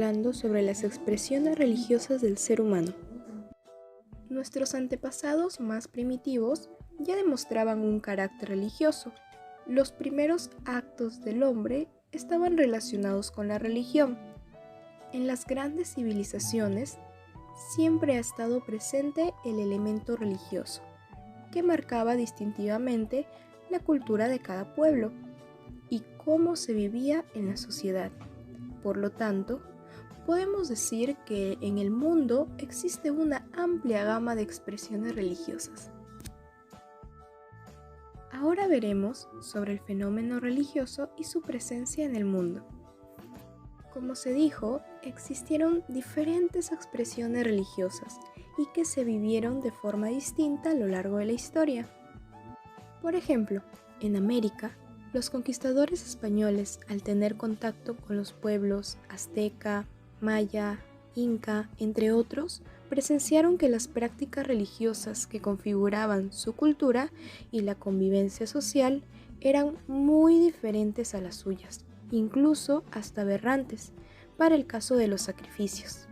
Hablando sobre las expresiones religiosas del ser humano. Nuestros antepasados más primitivos ya demostraban un carácter religioso. Los primeros actos del hombre estaban relacionados con la religión. En las grandes civilizaciones siempre ha estado presente el elemento religioso, que marcaba distintivamente la cultura de cada pueblo y cómo se vivía en la sociedad. Por lo tanto, podemos decir que en el mundo existe una amplia gama de expresiones religiosas. Ahora veremos sobre el fenómeno religioso y su presencia en el mundo. Como se dijo, existieron diferentes expresiones religiosas y que se vivieron de forma distinta a lo largo de la historia. Por ejemplo, en América, los conquistadores españoles, al tener contacto con los pueblos azteca, maya, inca, entre otros, presenciaron que las prácticas religiosas que configuraban su cultura y la convivencia social eran muy diferentes a las suyas, incluso hasta aberrantes, para el caso de los sacrificios.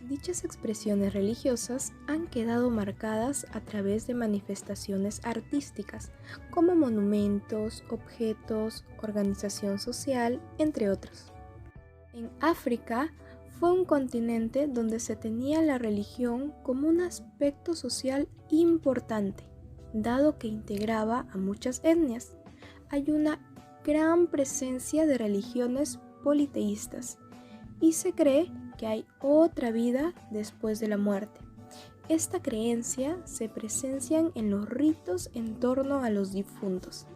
Dichas expresiones religiosas han quedado marcadas a través de manifestaciones artísticas, como monumentos, objetos, organización social, entre otros. En África fue un continente donde se tenía la religión como un aspecto social importante, dado que integraba a muchas etnias. Hay una gran presencia de religiones politeístas y se cree que hay otra vida después de la muerte. Esta creencia se presencia en los ritos en torno a los difuntos.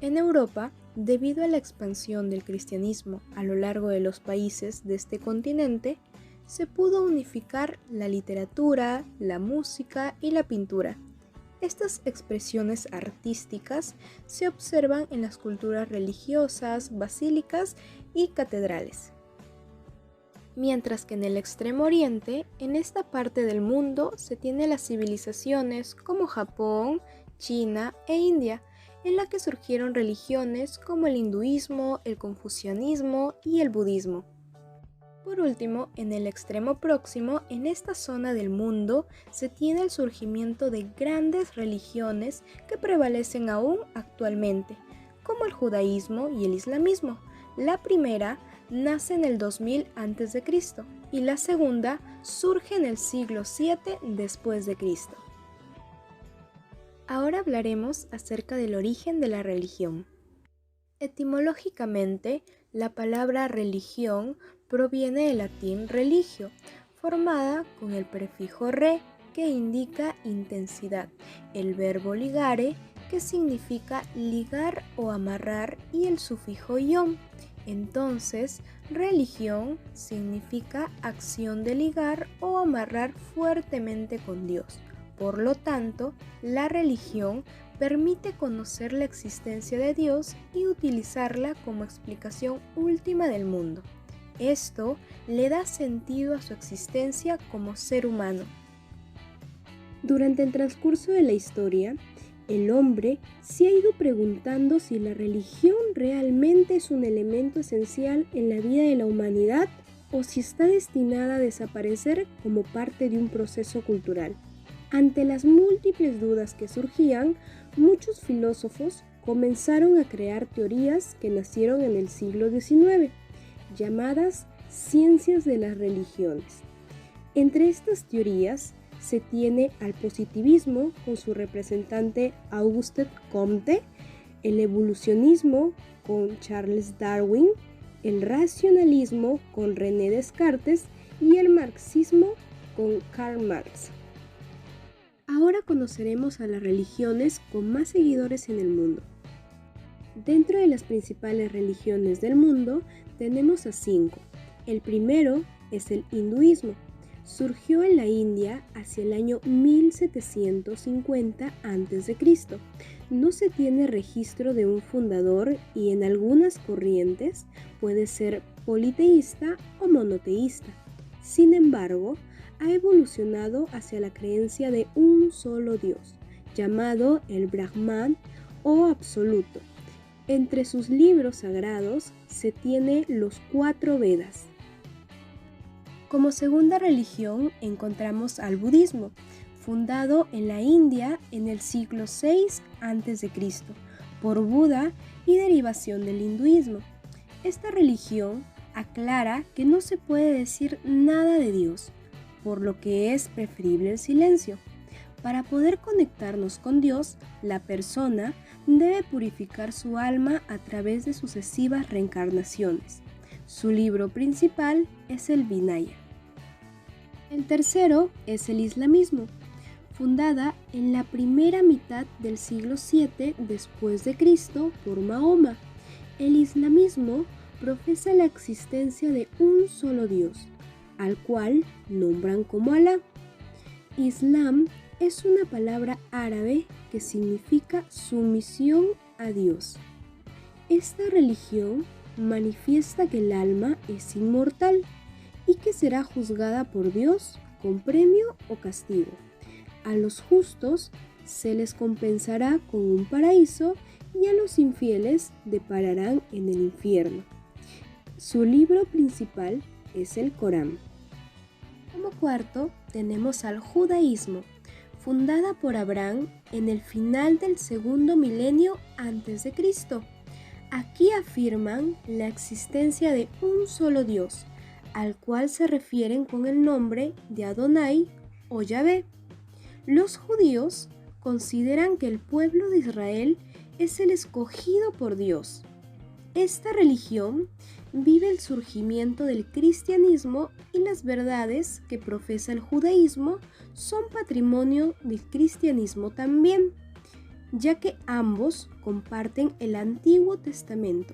En Europa, debido a la expansión del cristianismo a lo largo de los países de este continente, se pudo unificar la literatura, la música y la pintura. Estas expresiones artísticas se observan en las culturas religiosas, basílicas y catedrales. Mientras que en el Extremo Oriente, en esta parte del mundo se tiene las civilizaciones como Japón, China e India, en la que surgieron religiones como el hinduismo, el confucianismo y el budismo. Por último, en el extremo próximo, en esta zona del mundo, se tiene el surgimiento de grandes religiones que prevalecen aún actualmente, como el judaísmo y el islamismo. La primera nace en el 2000 a.C. y la segunda surge en el siglo VII después de Cristo. Ahora hablaremos acerca del origen de la religión. Etimológicamente, la palabra religión proviene del latín religio, formada con el prefijo re, que indica intensidad, el verbo ligare, que significa ligar o amarrar, y el sufijo ion. Entonces, religión significa acción de ligar o amarrar fuertemente con Dios. Por lo tanto, la religión permite conocer la existencia de Dios y utilizarla como explicación última del mundo. Esto le da sentido a su existencia como ser humano. Durante el transcurso de la historia, el hombre se ha ido preguntando si la religión realmente es un elemento esencial en la vida de la humanidad o si está destinada a desaparecer como parte de un proceso cultural. Ante las múltiples dudas que surgían, muchos filósofos comenzaron a crear teorías que nacieron en el siglo XIX, llamadas ciencias de las religiones. Entre estas teorías se tiene al positivismo con su representante Auguste Comte, el evolucionismo con Charles Darwin, el racionalismo con René Descartes y el marxismo con Karl Marx. Ahora conoceremos a las religiones con más seguidores en el mundo. Dentro de las principales religiones del mundo tenemos a 5. El primero es el hinduismo. Surgió en la India hacia el año 1750 a.C. No se tiene registro de un fundador y en algunas corrientes puede ser politeísta o monoteísta. Sin embargo, ha evolucionado hacia la creencia de un solo Dios, llamado el Brahman o absoluto, Entre sus libros sagrados se tiene los 4 Vedas. Como segunda religión encontramos al budismo, fundado en la India en el siglo VI a.C. por Buda y derivación del hinduismo. Esta religión aclara que no se puede decir nada de Dios, por lo que es preferible el silencio. Para poder conectarnos con Dios, la persona debe purificar su alma a través de sucesivas reencarnaciones. Su libro principal es el Vinaya. El tercero es el islamismo, fundada en la primera mitad del siglo VII después de Cristo por Mahoma. El islamismo profesa la existencia de un solo Dios, al cual nombran como Alá. Islam es una palabra árabe que significa sumisión a Dios. Esta religión manifiesta que el alma es inmortal y que será juzgada por Dios con premio o castigo. A los justos se les compensará con un paraíso y a los infieles depararán en el infierno. Su libro principal es el Corán. Como cuarto tenemos al judaísmo, fundada por Abraham en el final del segundo milenio antes de Cristo. Aquí afirman la existencia de un solo Dios, al cual se refieren con el nombre de Adonai o Yahvé. Los judíos consideran que el pueblo de Israel es el escogido por Dios. Esta religión vive el surgimiento del cristianismo y las verdades que profesa el judaísmo son patrimonio del cristianismo también, ya que ambos comparten el Antiguo Testamento,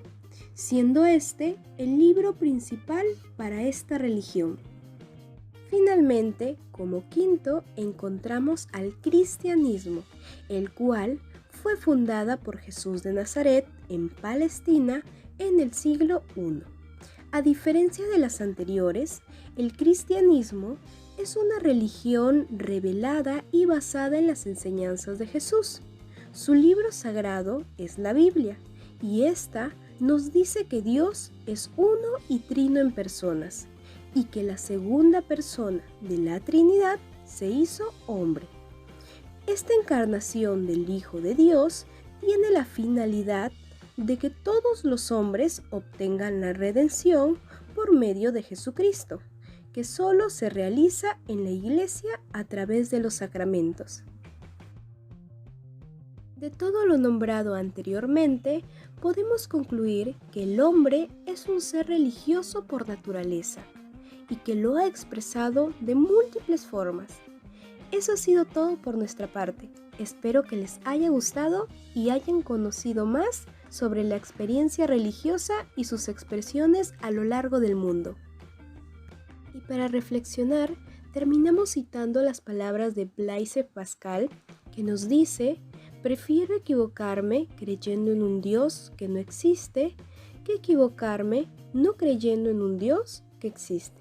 siendo este el libro principal para esta religión. Finalmente, como quinto, encontramos al cristianismo, el cual fue fundada por Jesús de Nazaret en Palestina en el siglo I. A diferencia de las anteriores, el cristianismo es una religión revelada y basada en las enseñanzas de Jesús. Su libro sagrado es la Biblia, y esta nos dice que Dios es uno y trino en personas, y que la segunda persona de la Trinidad se hizo hombre. Esta encarnación del Hijo de Dios tiene la finalidad de que todos los hombres obtengan la redención por medio de Jesucristo, que solo se realiza en la Iglesia a través de los sacramentos. De todo lo nombrado anteriormente, podemos concluir que el hombre es un ser religioso por naturaleza y que lo ha expresado de múltiples formas. Eso ha sido todo por nuestra parte. Espero que les haya gustado y hayan conocido más sobre la experiencia religiosa y sus expresiones a lo largo del mundo. Y para reflexionar, terminamos citando las palabras de Blaise Pascal, que nos dice: prefiero equivocarme creyendo en un Dios que no existe que equivocarme no creyendo en un Dios que existe.